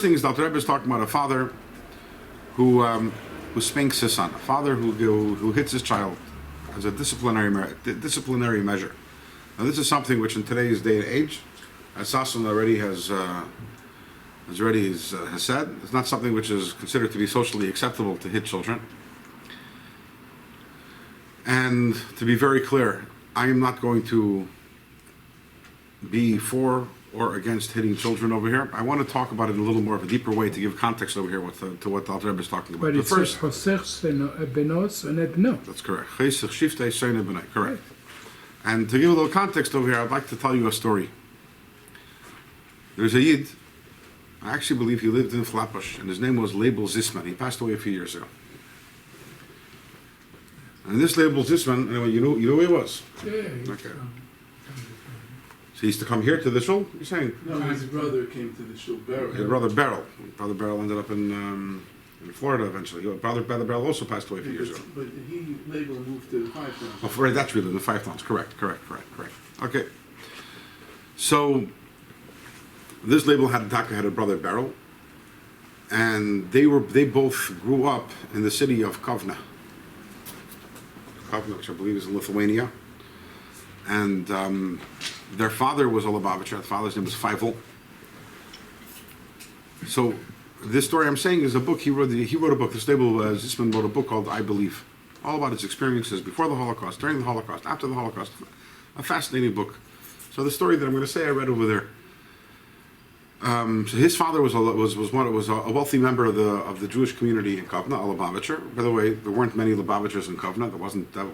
Things that Rabbi is talking about a father who spanks his son, a father who hits his child as a disciplinary measure. Now this is something which in today's day and age, as Sasson already has said, it's not something which is considered to be socially acceptable to hit children. And to be very clear, I am not going to be for or against hitting children over here. I want to talk about it in a little more of a deeper way to give context over here to what the Rebbe is talking about. But it says Chosech benos and ebno. That's correct. Correct. And to give a little context over here, I'd like to tell you a story. There's a Yid, I actually believe he lived in Flatbush, and his name was Label Zisman. He passed away a few years ago. And this Label Zisman, anyway, you know who he was? Yeah. Okay. So he used to come here to the shul, you're saying? No, his brother came to the shul, Beryl. His brother Beryl. Brother Beryl ended up in Florida eventually. Brother Beryl also passed away a few years ago. But he later moved to the Five Towns. Oh, right, that's really the Five Towns. Correct. Okay. So this label had a brother Beryl, and they both grew up in the city of Kovna, which I believe is in Lithuania. And their father was a Lubavitcher. The father's name was Feivel. So this story I'm saying is a book he wrote a book. This label Zisman wrote a book called I Believe, all about his experiences before the Holocaust, during the Holocaust, after the Holocaust. A fascinating book. So the story that I'm going to say I read over there. So his father was a wealthy member of the Jewish community in Kovna, a Lubavitcher. By the way, there weren't many Lubavitchers in Kovna. That wasn't a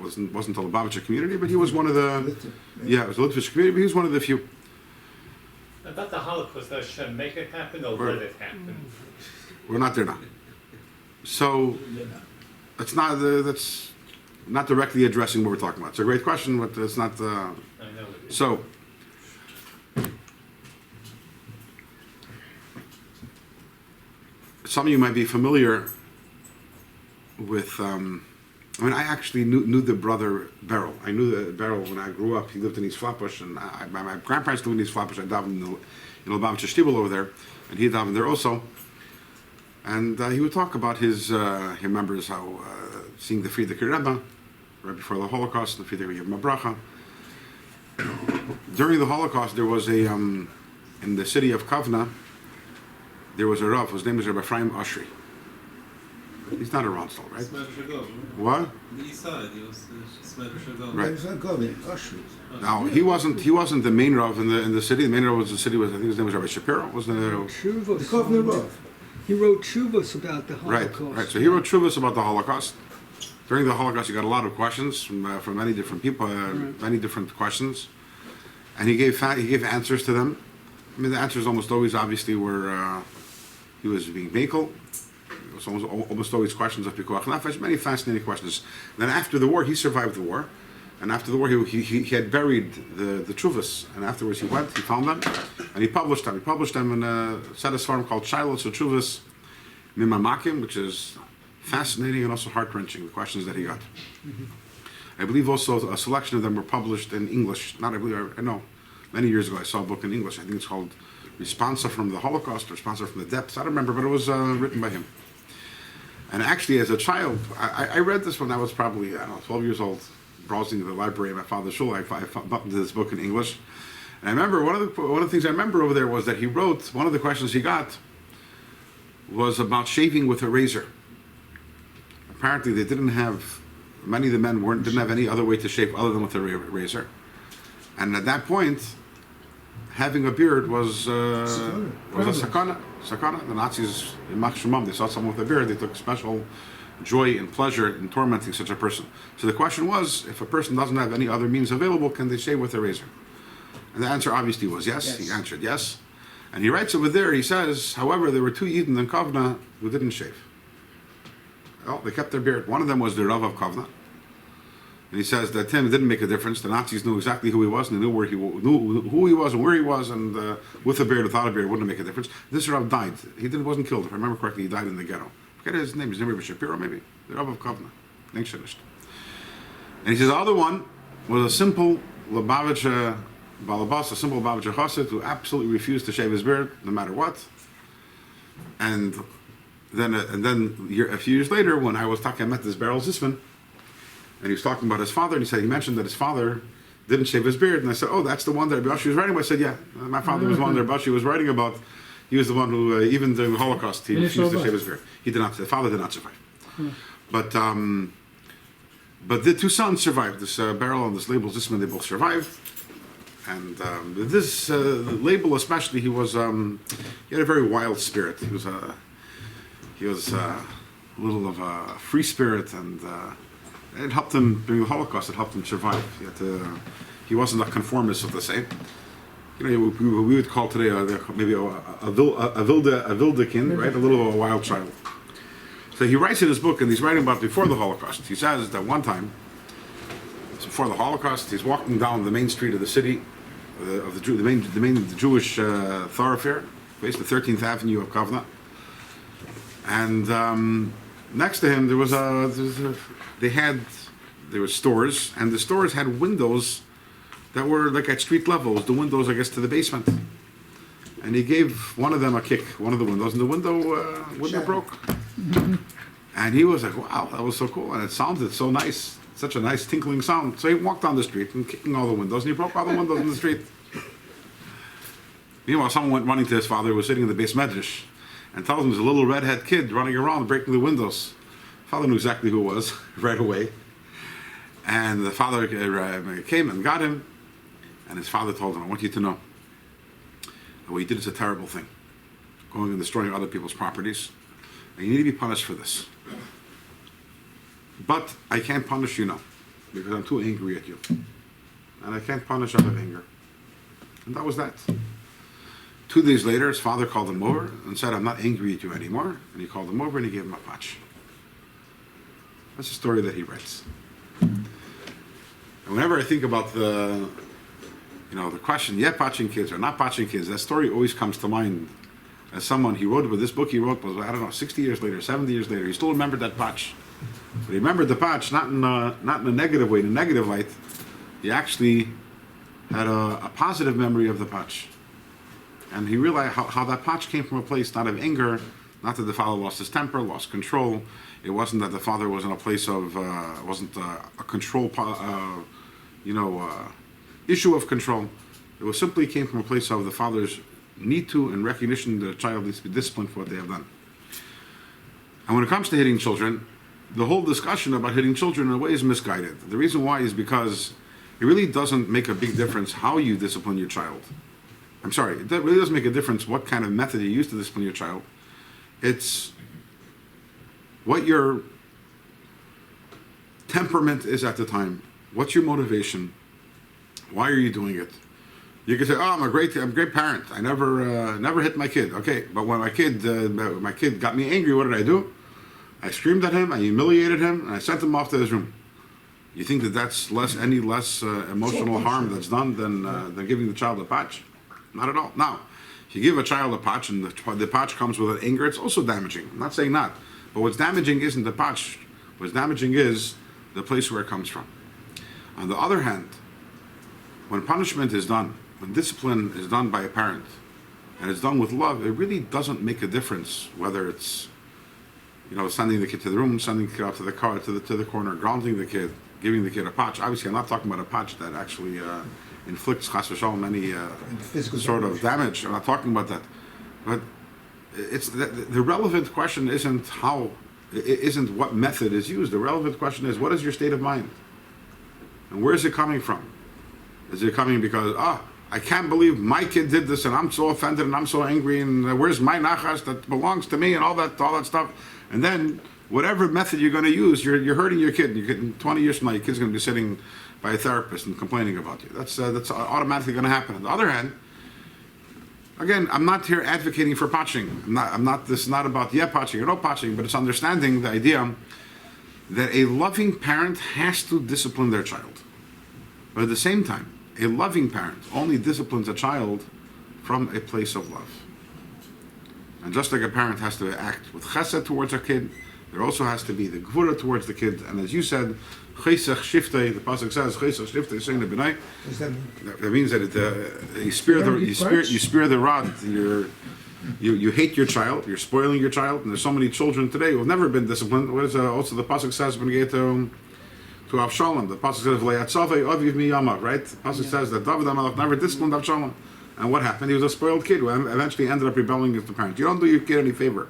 Lubavitcher community, but he was one of the. Yeah, it was a Litvish community, but he was one of the few. About the Holocaust, does Hashem make it happen or let it happen? We're not there now. So that's not directly addressing what we're talking about. It's a great question, but it's not. I know it is. So. Some of you might be familiar with, I actually knew the brother Beryl. I knew the Beryl when I grew up. He lived in East Flatbush, and my grandparents lived in East Flatbush. I davened in Lubavitcher Shtibel over there, and he davened there also. And he would talk about he remembers how seeing the Friedrich Rebbe right before the Holocaust, the Friedrich Rebbe Bracha. During the Holocaust, there was in the city of Kovna, there was a Rav, his name was Rabbi Ephraim Oshry. He's not around still, right? What? The east side, he was Right. Now he wasn't the main Rav in the city. The main Rav was I think his name was Rabbi Shapiro. He wrote Shuvos about the Holocaust. Right. So he wrote Shuvos about the Holocaust. During the Holocaust, he got a lot of questions from many different people, many different questions, and he gave answers to them. I mean, the answers almost always, obviously, were he was being makel. It was almost always questions of Pikuach Nefesh, many fascinating questions. Then after the war, he survived the war, and after the war, he had buried the Chuvas, and afterwards he found them, and he published them. He published them in a set of farm called Shiloh's Chuvas Mimamakim, which is fascinating and also heart-wrenching, the questions that he got. Mm-hmm. I believe also a selection of them were published in English. I know. Many years ago, I saw a book in English. I think it's called Responsa from the Holocaust, or Responsa from the Depths. I don't remember, but it was written by him. And actually, as a child, I read this when I was probably, 12 years old, browsing the library at my father's shul. I bumped into this book in English. And I remember, one of the things I remember over there was that he wrote, one of the questions he got was about shaving with a razor. Apparently, many of the men didn't have any other way to shave other than with a razor. And at that point, having a beard was a sakana. The Nazis, in Mach Shemam, they saw someone with a beard, they took special joy and pleasure in tormenting such a person. So the question was, if a person doesn't have any other means available, can they shave with a razor? And the answer obviously was yes. He answered yes. And he writes over there, he says, however, there were two Yidden in Kovna who didn't shave. Well, they kept their beard. One of them was the Rav of Kovna. And he says that to him it didn't make a difference. The Nazis knew exactly who he was, and they knew who he was and where he was, and with a beard, without a beard, it wouldn't make a difference. This Rav died. He wasn't killed. If I remember correctly, he died in the ghetto. I forget his name. His name was Shapiro, maybe. The Rav of Kovna. And he says the other one was a simple Lubavitcher Balabas, a simple Lubavitcher Chassid who absolutely refused to shave his beard, no matter what. And then a few years later, when I was talking, I met this Beryl Zisman, and he was talking about his father, and he mentioned that his father didn't shave his beard, and I said, oh, that's the one that Rabbi was writing about. I said, yeah, my father was the one that Rabbi was writing about. He was the one who, even during the Holocaust, he refused to shave his beard. He did not. The father did not survive. But the two sons survived. This Beryl and this Label Zisman, they both survived. And this Label especially, he had a very wild spirit. He was a little of a free spirit, and it helped him during the Holocaust. It helped him survive. He wasn't a conformist, so to say. You know, we would call today maybe a wildekind, right? A little of a wild child. So he writes in his book, and he's writing about before the Holocaust. He says that one time, before the Holocaust, he's walking down the main street of the city, the Jewish thoroughfare, based the 13th Avenue of Kovna. And next to him, there were stores, and the stores had windows that were like at street levels, the windows, I guess, to the basement. And he gave one of them a kick, one of the windows, and the window broke. And he was like, wow, that was so cool, and it sounded so nice, such a nice tinkling sound. So he walked down the street and kicking all the windows, and he broke all the windows in the street. Meanwhile, someone went running to his father, who was sitting in the base medrash, and tells him there's a little redhead kid running around breaking the windows. Father knew exactly who it was right away. And the father came and got him, and his father told him, I want you to know that what you did is a terrible thing, going and destroying other people's properties, and you need to be punished for this. But I can't punish you now, because I'm too angry at you. And I can't punish out of anger. And that was that. 2 days later, his father called him over and said, I'm not angry at you anymore. And he called him over and he gave him a patch. That's a story that he writes. And whenever I think about the question, patching kids or not patching kids, that story always comes to mind as someone, he wrote about this book he wrote was, I don't know, 60 years later, 70 years later, he still remembered that patch. But he remembered the patch, not in a negative way, in a negative light. He actually had a positive memory of the patch. And he realized how that patch came from a place not of anger, not that the father lost his temper, lost control. It wasn't that the father was in a place of, wasn't a control, issue of control. It was simply came from a place of the father's need to and recognition that the child needs to be disciplined for what they have done. And when it comes to hitting children, the whole discussion about hitting children in a way is misguided. The reason why is because it really doesn't make a big difference how you discipline your child. I'm sorry, it really doesn't make a difference what kind of method you use to discipline your child. It's what your temperament is at the time. What's your motivation? Why are you doing it? You can say, "Oh, I'm a great parent. I never hit my kid." Okay, but when my kid got me angry, what did I do? I screamed at him, I humiliated him, and I sent him off to his room. You think that that's any less emotional harm that's done than giving the child a patch? Not at all. Now, if you give a child a patch and the patch comes with an anger, it's also damaging. I'm not saying not. But what's damaging isn't the patch. What's damaging is the place where it comes from. On the other hand, when punishment is done, when discipline is done by a parent, and it's done with love, it really doesn't make a difference whether it's, sending the kid to the room, sending the kid out to the car, to the corner, grounding the kid, giving the kid a patch. Obviously, I'm not talking about a patch that actually inflicts chas v'shalom any sort of damage. I'm not talking about that. But it's the relevant question isn't what method is used. The relevant question is, what is your state of mind? And where is it coming from? Is it coming because, I can't believe my kid did this and I'm so offended and I'm so angry and where's my nachas that belongs to me and all that stuff? And then whatever method you're going to use, you're hurting your kid. 20 years from now, your kid's going to be sitting by a therapist and complaining about you. That's automatically going to happen. On the other hand, again, I'm not here advocating for patching. This is not about patching or no patching, but it's understanding the idea that a loving parent has to discipline their child. But at the same time, a loving parent only disciplines a child from a place of love. And just like a parent has to act with chesed towards a kid, there also has to be the gvura towards the kid. And as you said, chesach shiftei, the pasuk says, chesach shiftei seina b'nai. What does that mean? That means that you spear the rod. You hate your child, you're spoiling your child, and there's so many children today who have never been disciplined. What is also the pasuk says when you get to Avshalom? The pasuk says V'leyatzavei aviv miyama, right? The pasuk says that David HaMelech never disciplined Avshalom, and what happened? He was a spoiled kid who eventually ended up rebelling against the parents. You don't do your kid any favor,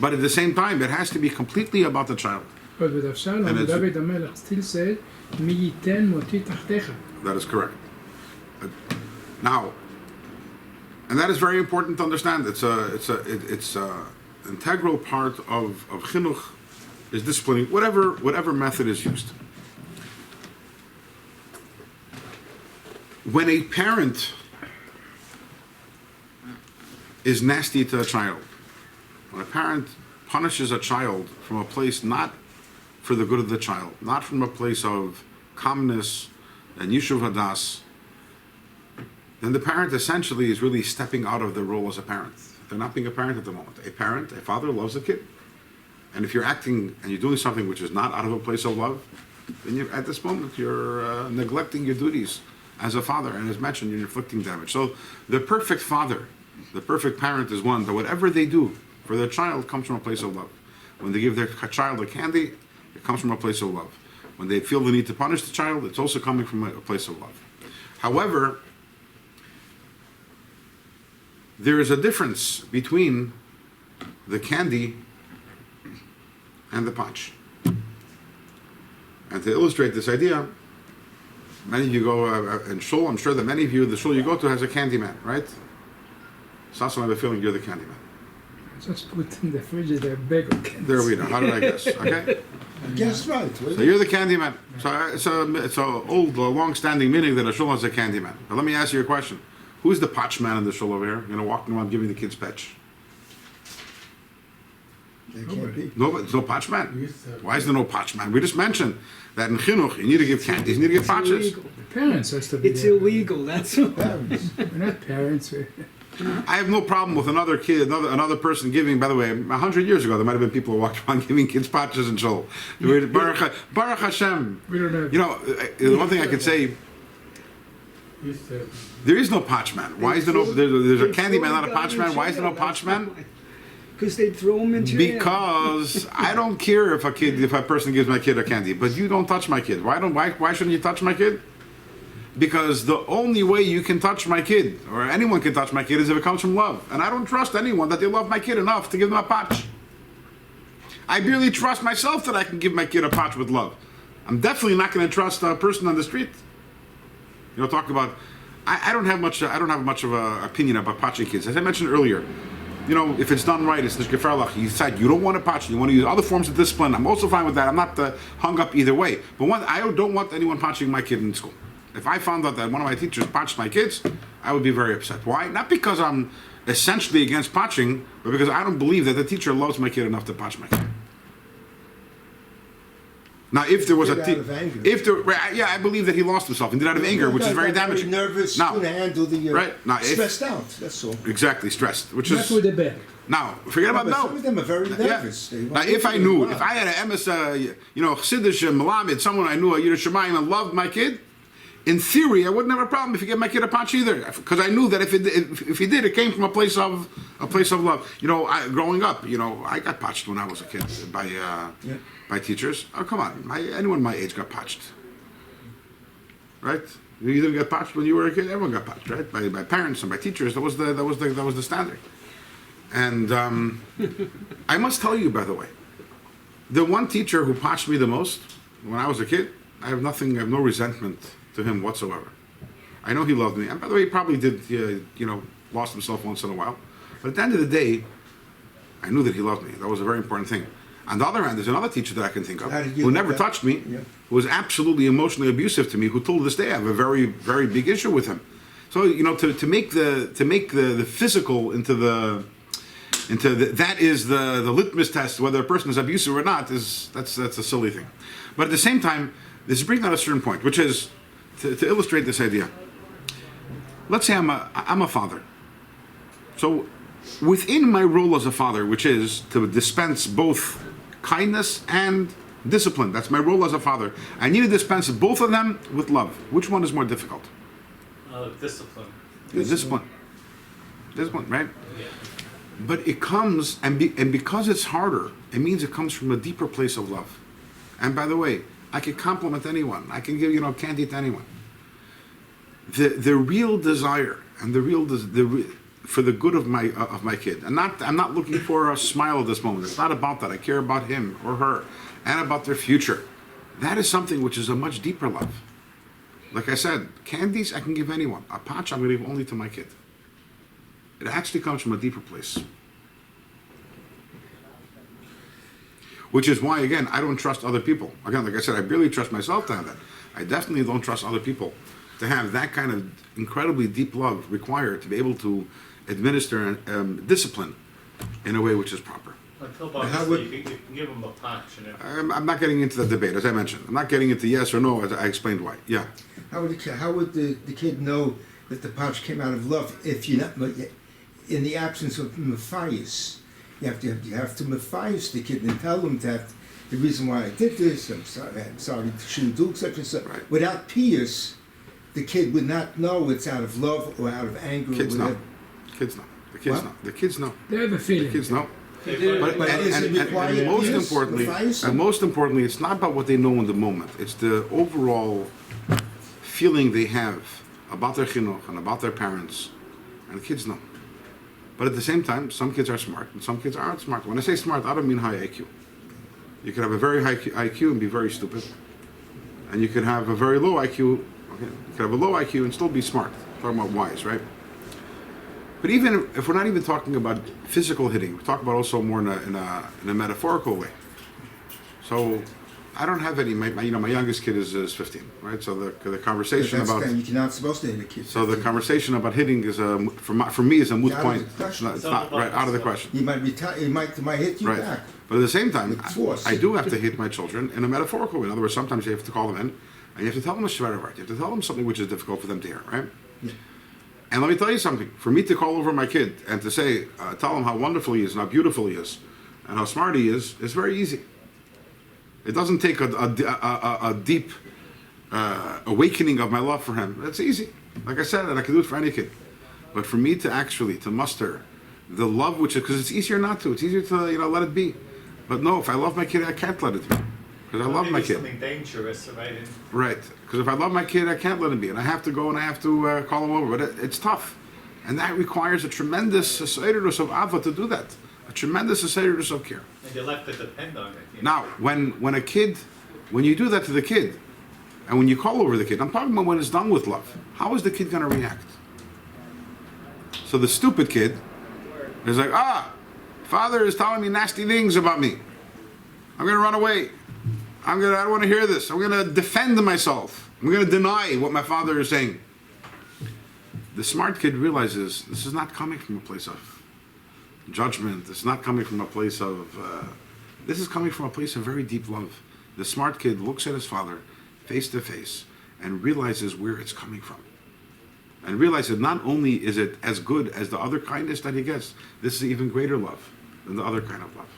but at the same time, it has to be completely about the child. But with Avshalom, And it's- David HaMelech still said, Mi yiten moti tachtecha. That is correct. Now, and that is very important to understand. It's a integral part of chinuch is disciplining whatever method is used. When a parent is nasty to a child, when a parent punishes a child from a place not for the good of the child, not from a place of calmness and yishuv hadas, then the parent essentially is really stepping out of their role as a parent. They're not being a parent at the moment. A parent, a father loves a kid. And if you're acting and you're doing something which is not out of a place of love, then at this moment you're neglecting your duties as a father. And as mentioned, you're inflicting damage. So the perfect father, the perfect parent is one that whatever they do for their child comes from a place of love. When they give their child a candy, it comes from a place of love. When they feel the need to punish the child, it's also coming from a place of love. However, there is a difference between the candy and the punch. And to illustrate this idea, many of you go in shul. I'm sure that many of you, the shul you go to has a candy man, right? Sasso, I have a feeling you're the candy man. Just put in the fridge their bag of candies. There we go. How did I guess? Okay. Guess right. So you're the candy man. So it's a old, long-standing meaning that a shul has a candy man. But let me ask you a question. Who's the patch man in the shul over here? You know, walking around giving the kids patch. They can't be. No, there's no patch man. Why is there no patch man? We just mentioned that in chinuch you need to give candies, you need to give It's patches. illegal. The parents has to be It's there. illegal, that's all. Parents. We're not parents. I have no problem with another kid, another person giving. By the way, 100 years ago, there might have been people who walked around giving kids patches and shul. Baruch Hashem. We don't have. You know, the one thing I could say, there is no patch man. Why is there no? There's a candy man, not a patch man. Why is there no patch man? Because they throw them in jail. Because I don't care if a person gives my kid a candy, but you don't touch my kid. Why shouldn't you touch my kid? Because the only way you can touch my kid, or anyone can touch my kid, is if it comes from love. And I don't trust anyone that they love my kid enough to give them a patch. I barely trust myself that I can give my kid a patch with love. I'm definitely not going to trust a person on the street. You know, talk about. I don't have much. I don't have much of an opinion about patching kids. As I mentioned earlier, you know, if it's done right, it's nishgefarlach. You decide you don't want to patch, you want to use other forms of discipline. I'm also fine with that. I'm not hung up either way. But I don't want anyone patching my kid in school. If I found out that one of my teachers patched my kids, I would be very upset. Why? Not because I'm essentially against patching, but because I don't believe that the teacher loves my kid enough to patch my kid. Now, if there was Did a out of anger. I believe that he lost himself and did it out of anger, which is very damaging. Nervous, Now, couldn't handle the right, now, if- stressed out. That's all. exactly, stressed, which Not is with the bag. now forget about But some of no. them are very nervous. They Now, want if I to knew, do if well. I had an emes, Chiddush, Malamed, someone I knew, a Yiddish Shemayim, and loved my kid, in theory, I wouldn't have a problem if he gave my kid a patch either, because I knew that if he did, it came from a place of love. You know, growing up, you know, I got patched when I was a kid by teachers. Oh, come on, anyone my age got patched, right? You didn't get patched when you were a kid. Everyone got patched, right? By parents and by teachers. That was the standard. And I must tell you, by the way, the one teacher who patched me the most when I was a kid, I have no resentment to him whatsoever. I know he loved me, and by the way, he probably did, lost himself once in a while. But at the end of the day, I knew that he loved me. That was a very important thing. On the other hand, there's another teacher that I can think of How did you who like never that? touched me, Yeah. who was absolutely emotionally abusive to me, who till this day I have a very, very big issue with him. So to make the physical into the that is the litmus test whether a person is abusive or not that's a silly thing. But at the same time, this is bringing out a certain point, which is to illustrate this idea. Let's say I'm a father. So within my role as a father, which is to dispense both kindness and discipline, that's my role as a father. I need to dispense both of them with love. Which one is more difficult? Discipline. Discipline, right? Yeah. But it comes, and because it's harder, it means it comes from a deeper place of love. And by the way, I can compliment anyone. I can give, candy to anyone. The real desire and for the good of my kid. And I'm not looking for a smile at this moment. It's not about that. I care about him or her and about their future. That is something which is a much deeper love. Like I said, candies I can give anyone. A patch I'm going to give only to my kid. It actually comes from a deeper place. Which is why, again, I don't trust other people. Again, like I said, I barely trust myself to have that. I definitely don't trust other people to have that kind of incredibly deep love required to be able to administer discipline in a way which is proper. Until How obviously would- you can give them a patch and I'm not getting into the debate, as I mentioned. I'm not getting into yes or no, as I explained why. Yeah. How would the kid know that the pouch came out of love if you're not, in the absence of Matthias? You have to Matthias the kid and tell him that the reason why I did this, I'm sorry, shouldn't do such and such. Right. Without Pius, the kid would not know it's out of love or out of anger. Kids or know. whatever. Kids know. The kids What? know. The kids know. They have a The feeling. kids know. they But, But is it required and most Pius? importantly, Matthias? and most importantly, it's not about what they know in the moment. It's the overall feeling they have about their chinuch and about their parents, and the kids know. But at the same time, some kids are smart and some kids aren't smart. When I say smart, I don't mean high IQ. You could have a very high IQ and be very stupid, and you could have a very low IQ. Okay, you could have a low IQ and still be smart. Talking about wise, right? But even if we're not even talking about physical hitting, we're talking about also more in a metaphorical way. So I don't have any. My youngest kid is 15, right? So the conversation That's about you're not supposed to hit a kid. so the conversation about hitting is for me is a moot Out of the point. It's question. not right out of the question. He might he might hit you Right. back. But at the same time, With force. I do have to hit my children in a metaphorical way. In other words, sometimes you have to call them in and you have to tell them a shver of art. You have to tell them something which is difficult for them to hear, right? Yeah. And let me tell you something. For me to call over my kid and to say, tell him how wonderful he is and how beautiful he is and how smart he is very easy. It doesn't take a deep awakening of my love for him. It's easy. Like I said, and I can do it for any kid. But for me to actually, to muster the love, which is, because it's easier not to. It's easier to, let it be. But no, if I love my kid, I can't let it be. Because I love my kid. something dangerous, right? And Right. Because if I love my kid, I can't let him be. And I have to go and I have to call him over. But it's tough. And that requires a tremendous assertiveness of ava to do that. A tremendous assertiveness of care. and you're left to depend on it. Now, when you do that to the kid, and when you call over the kid, I'm talking about when it's done with love. How is the kid going to react? So the stupid kid is like, father is telling me nasty things about me. I'm going to run away. I don't want to hear this. I'm going to defend myself. I'm going to deny what my father is saying. The smart kid realizes this is not coming from a place of judgment. It's not coming from a place of... this is coming from a place of very deep love. The smart kid looks at his father face to face and realizes where it's coming from. And realizes not only is it as good as the other kindness that he gets, this is even greater love than the other kind of love.